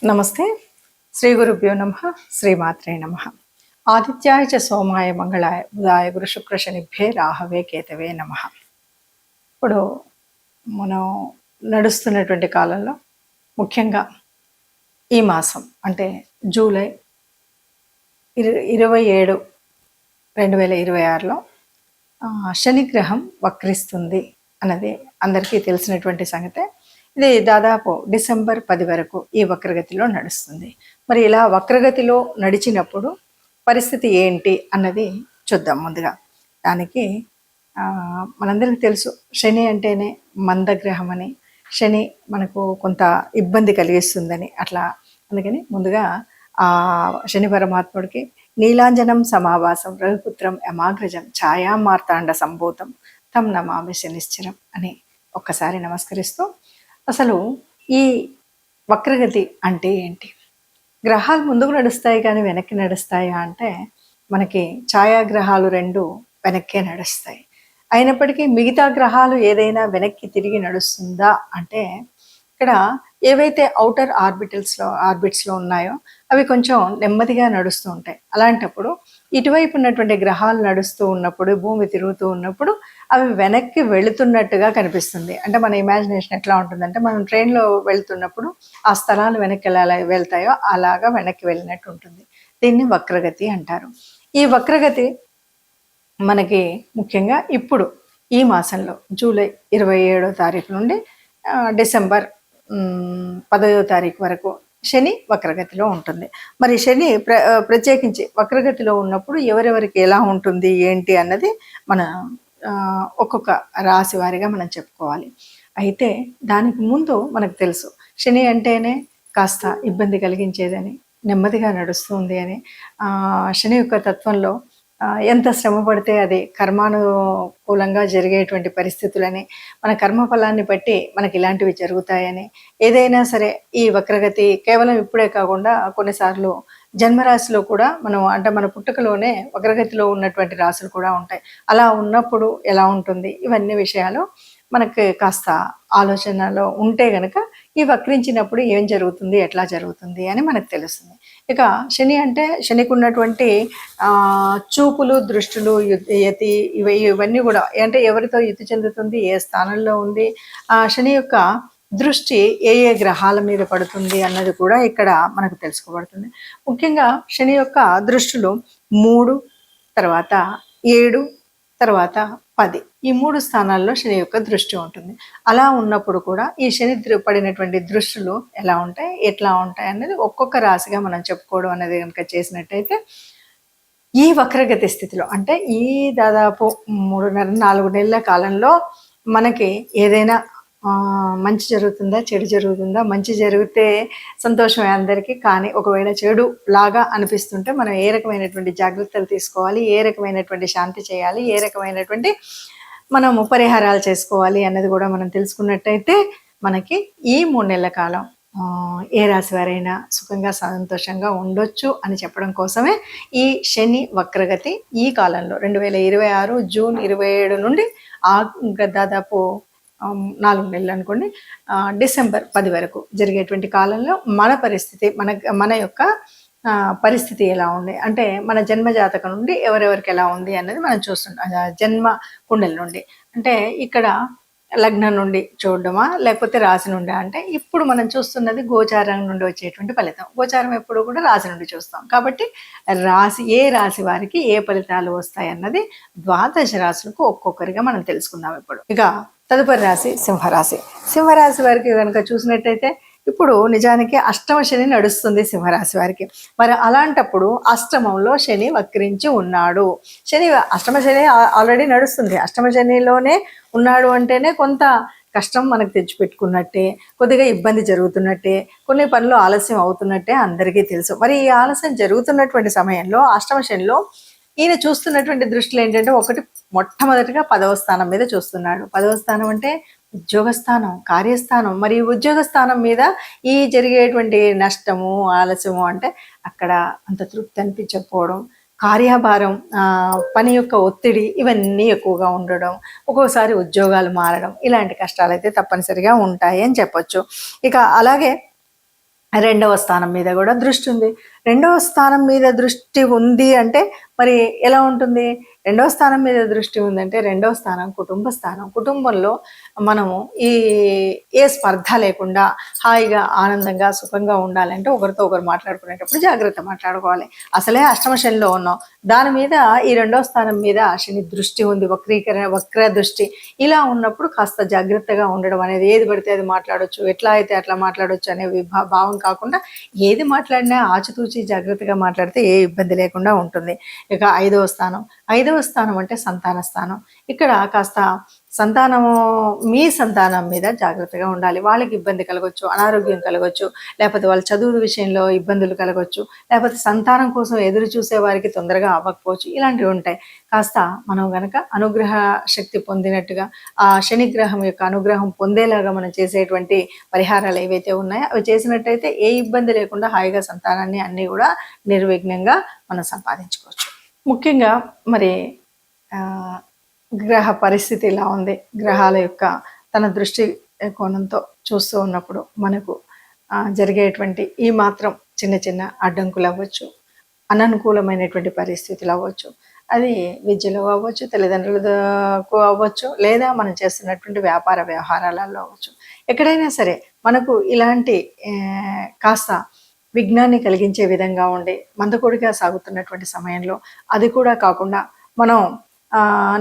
నమస్తే. శ్రీ గురుభ్యో నమః. శ్రీమాత్రే నమః. ఆదిత్యాయ చ సోమాయ మంగళాయ బుధాయ గురు శుక్ర శనిభ్యే రాహవే కేతవే నమః. ఇప్పుడు మనం నడుస్తున్నటువంటి కాలంలో ముఖ్యంగా ఈ మాసం అంటే జూలై 27, 2026లో శనిగ్రహం వక్రిస్తుంది అన్నది అందరికీ తెలిసినటువంటి సంగతే. ఇది దాదాపు డిసెంబర్ 10 వరకు ఈ వక్రగతిలో నడుస్తుంది. మరి ఇలా వక్రగతిలో నడిచినప్పుడు పరిస్థితి ఏంటి అన్నది చూద్దాం. ముందుగా దానికి మనందరికీ తెలుసు, శని అంటేనే మందగ్రహం అని, శని మనకు కొంత ఇబ్బంది కలిగిస్తుందని అట్లా. అందుకని ముందుగా ఆ శని పరమాత్ముడికి నీలాంజనం సమావాసం రఘుపుత్రం యమాగ్రజం ఛాయా మార్తాండ సంభూతం తం నమామి శనిశ్చరం అని ఒక్కసారి నమస్కరిస్తూ, అసలు ఈ వక్రగతి అంటే ఏంటి? గ్రహాలు ముందుకు నడుస్తాయి కానీ వెనక్కి నడుస్తాయా అంటే మనకి ఛాయాగ్రహాలు రెండు వెనక్కే నడుస్తాయి. అయినప్పటికీ మిగతా గ్రహాలు ఏదైనా వెనక్కి తిరిగి నడుస్తుందా అంటే ఇక్కడ ఏవైతే ఔటర్ ఆర్బిట్స్లో ఉన్నాయో అవి కొంచెం నెమ్మదిగా నడుస్తూ ఉంటాయి. అలాంటప్పుడు ఇటువైపు ఉన్నటువంటి గ్రహాలు నడుస్తూ ఉన్నప్పుడు, భూమి తిరుగుతూ ఉన్నప్పుడు అవి వెనక్కి వెళుతున్నట్టుగా కనిపిస్తుంది. అంటే మన ఇమాజినేషన్ ఎట్లా ఉంటుందంటే, మనం ట్రైన్లో వెళ్తున్నప్పుడు ఆ స్థలాలు వెనక్కి ఎలా వెళ్తాయో అలాగా వెనక్కి వెళ్ళినట్టు ఉంటుంది. దీన్ని వక్రగతి అంటారు. ఈ వక్రగతి మనకి ముఖ్యంగా ఇప్పుడు ఈ మాసంలో జూలై 27వ తారీఖు నుండి డిసెంబర్ 10వ తారీఖు వరకు శని వక్రగతిలో ఉంటుంది. మరి శని ప్రత్యేకించి వక్రగతిలో ఉన్నప్పుడు ఎవరెవరికి ఎలా ఉంటుంది ఏంటి అన్నది మన ఒక్కొక్క రాశి వారిగా మనం చెప్పుకోవాలి. అయితే దానికి ముందు మనకు తెలుసు, శని అంటేనే కాస్త ఇబ్బంది కలిగించేదని, నెమ్మదిగా నడుస్తుంది అని. శని యొక్క తత్వంలో ఎంత శ్రమ పడితే అది కర్మానుకూలంగా జరిగేటువంటి పరిస్థితులని, మన కర్మఫలాన్ని బట్టి మనకి ఇలాంటివి జరుగుతాయని. ఏదైనా సరే ఈ వక్రగతి కేవలం ఇప్పుడే కాకుండా కొన్నిసార్లు జన్మరాశిలో కూడా మన పుట్టుకలోనే వక్రగతిలో ఉన్నటువంటి రాశులు కూడా ఉంటాయి. అలా ఉన్నప్పుడు ఎలా ఉంటుంది, ఇవన్నీ విషయాలు మనకి కాస్త ఆలోచనలో ఉంటే గనక ఈ వక్రించినప్పుడు ఏం జరుగుతుంది, ఎట్లా జరుగుతుంది అని మనకు తెలుస్తుంది. ఇక శని అంటే శనికి ఉన్నటువంటి చూపులు, దృష్టులు, యతి ఇవన్నీ కూడా అంటే ఎవరితో యుతి చెందుతుంది, ఏ స్థానంలో ఉంది, శని యొక్క దృష్టి ఏ ఏ గ్రహాల మీద పడుతుంది అన్నది కూడా ఇక్కడ మనకు తెలుసుకోబడుతుంది. ముఖ్యంగా శని యొక్క దృష్టిలో 3, తర్వాత 7, తర్వాత 10 ఈ 3 స్థానాల్లో శని యొక్క దృష్టి ఉంటుంది. అలా ఉన్నప్పుడు కూడా ఈ శని పడినటువంటి దృష్టిలు ఎలా ఉంటాయి, ఎట్లా ఉంటాయి అనేది ఒక్కొక్క రాశిగా మనం చెప్పుకోవడం అనేది కనుక చేసినట్టయితే, ఈ వక్రగతి స్థితిలో అంటే ఈ దాదాపు 3.5-4 నెలల కాలంలో మనకి ఏదైనా మంచి జరుగుతుందా, చెడు జరుగుతుందా? మంచి జరిగితే సంతోషమే అందరికీ, కానీ ఒకవేళ చెడు లాగా అనిపిస్తుంటే మనం ఏ రకమైనటువంటి జాగ్రత్తలు తీసుకోవాలి, ఏ రకమైనటువంటి శాంతి చేయాలి, ఏ రకమైనటువంటి మనము పరిహారాలు చేసుకోవాలి అన్నది కూడా మనం తెలుసుకున్నట్టయితే మనకి ఈ 3 నెలల కాలం ఏ రాశి వారైనా సుఖంగా సంతోషంగా ఉండొచ్చు అని చెప్పడం కోసమే ఈ శని వక్రగతి ఈ కాలంలో 2026 జూన్ 27 నుండి దాదాపు 4 నెలలు అనుకోండి, డిసెంబర్ 10 వరకు జరిగేటువంటి కాలంలో మన పరిస్థితి, మన యొక్క పరిస్థితి ఎలా ఉంది అంటే మన జన్మ జాతకం నుండి ఎవరెవరికి ఎలా ఉంది అన్నది మనం చూస్తుంటాం. జన్మ కుండలి నుండి అంటే ఇక్కడ లగ్నం నుండి చూడడమా లేకపోతే రాశి నుండి అంటే ఇప్పుడు మనం చూస్తున్నది గోచారం నుండి వచ్చేటువంటి ఫలితం. గోచారం ఎప్పుడు కూడా రాశి నుండి చూస్తాం కాబట్టి ఏ రాశి వారికి ఏ ఫలితాలు వస్తాయి అన్నది ద్వాదశ రాశులకు ఒక్కొక్కరిగా మనం తెలుసుకుందాం ఇప్పుడు. ఇక తదుపరి రాశి సింహరాశి. సింహరాశి వారికి కనుక చూసినట్టయితే ఇప్పుడు నిజానికి అష్టమ శని నడుస్తుంది సింహరాశి వారికి. మరి అలాంటప్పుడు అష్టమంలో శని వక్రించి ఉన్నాడు. అష్టమ శని ఆల్రెడీ నడుస్తుంది. అష్టమ శనిలోనే ఉన్నాడు అంటేనే కొంత కష్టం మనకు తెచ్చిపెట్టుకున్నట్టే, కొద్దిగా ఇబ్బంది జరుగుతున్నట్టే, కొన్ని పనులు ఆలస్యం అవుతున్నట్టే అందరికీ తెలుసు. మరి ఈ ఆలస్యం జరుగుతున్నటువంటి సమయంలో అష్టమ శనిలో ఈయన చూస్తున్నటువంటి దృష్టిలో ఏంటంటే, ఒకటి మొట్టమొదటిగా 10వ స్థానం మీద చూస్తున్నాడు. 10వ స్థానం అంటే ఉద్యోగస్థానం, కార్యస్థానం. మరి ఉద్యోగ స్థానం మీద ఈ జరిగేటువంటి నష్టము, ఆలస్యము అంటే అక్కడ అంత తృప్తి అనిపించకపోవడం, కార్యభారం, పని యొక్క ఒత్తిడి ఇవన్నీ ఎక్కువగా ఉండడం, ఒక్కోసారి ఉద్యోగాలు మారడం, ఇలాంటి కష్టాలు అయితే తప్పనిసరిగా ఉంటాయి అని చెప్పొచ్చు. ఇక అలాగే రెండవ స్థానం మీద కూడా దృష్టి ఉంది. రెండవ స్థానం మీద దృష్టి ఉంది అంటే మరి ఎలా ఉంటుంది? రెండవ స్థానం మీద దృష్టి ఉందంటే రెండవ స్థానం కుటుంబ స్థానం. కుటుంబంలో మనము ఏ స్పర్ధ లేకుండా హాయిగా ఆనందంగా సుఖంగా ఉండాలంటే ఒకరితో ఒకరు మాట్లాడుకునేటప్పుడు జాగ్రత్త మాట్లాడుకోవాలి. అసలే అష్టమ శనిలో ఉన్నాం, దాని మీద ఈ రెండవ స్థానం మీద శని దృష్టి ఉంది, వక్ర దృష్టి. ఇలా ఉన్నప్పుడు కాస్త జాగ్రత్తగా ఉండడం అనేది, ఏది పడితే అది మాట్లాడొచ్చు, ఎట్లా అయితే అట్లా మాట్లాడొచ్చు అనే భావం కాకుండా ఏది మాట్లాడినా ఆచితూచి జాగ్రత్తగా మాట్లాడితే ఏ ఇబ్బంది లేకుండా ఉంటుంది. ఇక ఐదవ స్థానం అంటే సంతాన స్థానం. ఇక్కడ కాస్త మీ సంతానం మీద జాగ్రత్తగా ఉండాలి. వాళ్ళకి ఇబ్బంది కలగొచ్చు, అనారోగ్యం కలగొచ్చు, లేకపోతే వాళ్ళ చదువు విషయంలో ఇబ్బందులు కలగొచ్చు, లేకపోతే సంతానం కోసం ఎదురు చూసే వారికి తొందరగా అవ్వకపోవచ్చు. ఇలాంటివి ఉంటాయి. కాస్త మనం గనక అనుగ్రహ శక్తి పొందినట్టుగా ఆ శనిగ్రహం యొక్క అనుగ్రహం పొందేలాగా మనం చేసేటువంటి పరిహారాలు ఏవైతే ఉన్నాయో అవి చేసినట్టయితే ఏ ఇబ్బంది లేకుండా హాయిగా సంతానాన్ని అన్నీ కూడా నిర్విఘ్నంగా మనం సంపాదించుకోవచ్చు. ముఖ్యంగా మరి గ్రహ పరిస్థితి ఇలా ఉంది, గ్రహాల యొక్క తన దృష్టి కోణంతో చూస్తూ ఉన్నప్పుడు మనకు జరిగేటువంటి ఈ మాత్రం చిన్న చిన్న అడ్డంకులు అవ్వచ్చు, అననుకూలమైనటువంటి పరిస్థితులు అవ్వచ్చు, అది విద్యలో అవ్వచ్చు, తల్లిదండ్రులకు అవ్వచ్చు, లేదా మనం చేస్తున్నటువంటి వ్యాపార వ్యవహారాలలో అవ్వచ్చు. ఎక్కడైనా సరే మనకు ఇలాంటి కాస్త విఘ్నాన్ని కలిగించే విధంగా ఉండి మందకొడిగా సాగుతున్నటువంటి సమయంలో అది కూడా కాకుండా మనం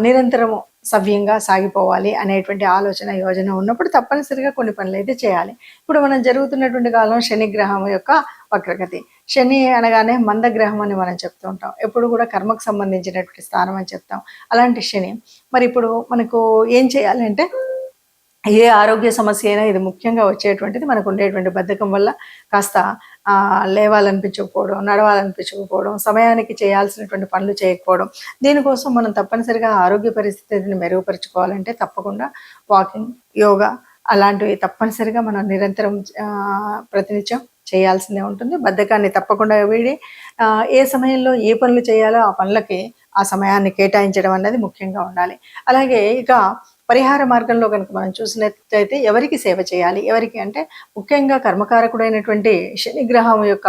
నిరంతరము సవ్యంగా సాగిపోవాలి అనేటువంటి ఆలోచన యోజన ఉన్నప్పుడు తప్పనిసరిగా కొన్ని పనులు అయితే చేయాలి. ఇప్పుడు మనం జరుగుతున్నటువంటి కాలం శనిగ్రహం యొక్క వక్రగతి. శని అనగానే మందగ్రహం అని మనం చెప్తూ ఉంటాం, ఎప్పుడు కూడా కర్మకు సంబంధించినటువంటి స్థానం అని చెప్తాం. అలాంటి శని మరి ఇప్పుడు మనకు ఏం చేయాలంటే, ఏ ఆరోగ్య సమస్య అయినా ఇది ముఖ్యంగా వచ్చేటువంటిది మనకు ఉండేటువంటి బద్ధకం వల్ల కాస్త లేవాలనిపించకపోవడం, నడవాలనిపించకపోవడం, సమయానికి చేయాల్సినటువంటి పనులు చేయకపోవడం. దీనికోసం మనం తప్పనిసరిగా ఆరోగ్య పరిస్థితిని మెరుగుపరుచుకోవాలంటే తప్పకుండా వాకింగ్, యోగా అలాంటివి తప్పనిసరిగా మనం నిరంతరం ప్రతినిత్యం చేయాల్సిందే ఉంటుంది. బద్ధకాన్ని తప్పకుండా వీడి ఏ సమయంలో ఏ పనులు చేయాలో ఆ పనులకి ఆ సమయాన్ని కేటాయించడం అనేది ముఖ్యంగా ఉండాలి. అలాగే ఇక పరిహార మార్గంలో కనుక మనం చూసినట్లయితే ఎవరికి సేవ చేయాలి, ఎవరికి అంటే ముఖ్యంగా కర్మకారకుడైనటువంటి శనిగ్రహం యొక్క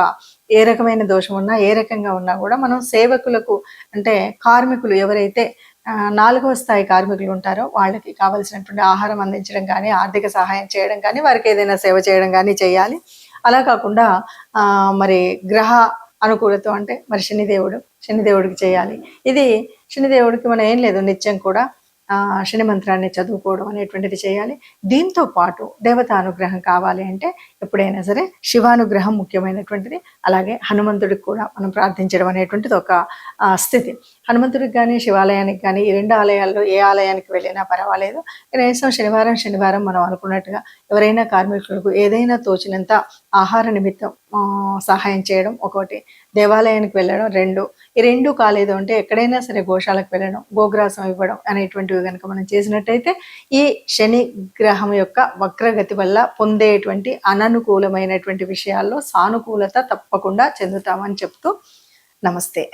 ఏ రకమైన దోషం ఉన్నా, ఏ రకంగా ఉన్నా కూడా మనం సేవకులకు అంటే కార్మికులు ఎవరైతే 4వ స్థాయి కార్మికులు ఉంటారో వాళ్ళకి కావలసినటువంటి ఆహారం అందించడం కానీ, ఆర్థిక సహాయం చేయడం కానీ, వారికి ఏదైనా సేవ చేయడం కానీ చేయాలి. అలా కాకుండా మరి గ్రహ అనుకూలత అంటే మరి శనిదేవుడికి చేయాలి. ఇది శనిదేవుడికి మనం ఏం లేదు, నిత్యం కూడా శని మంత్రాన్ని చదువుకోవడం అనేటువంటిది చేయాలి. దీంతో పాటు దేవతా అనుగ్రహం కావాలి అంటే ఎప్పుడైనా సరే శివానుగ్రహం ముఖ్యమైనటువంటిది. అలాగే హనుమంతుడికి కూడా మనం ప్రార్థించడం అనేటువంటిది ఒక స్థితి. హనుమంతుడికి కానీ, శివాలయానికి కానీ, ఈ 2 ఆలయాల్లో ఏ ఆలయానికి వెళ్ళినా పర్వాలేదు. కనీసం శనివారం మనం అనుకున్నట్టుగా ఎవరైనా కార్మికులకు ఏదైనా తోచినంత ఆహార నిమిత్తం సహాయం చేయడం ఒకటి, దేవాలయానికి వెళ్ళడం 2, ఈ 2 కాలేదు అంటే ఎక్కడైనా సరే గోశాలకు వెళ్ళడం, గోగ్రాసం ఇవ్వడం అనేటువంటివి కనుక మనం చేసినట్టయితే ఈ శని గ్రహం యొక్క వక్రగతి వల్ల పొందేటువంటి అననుకూలమైనటువంటి విషయాల్లో సానుకూలత తప్పకుండా చెందుతామని చెప్తూ నమస్తే.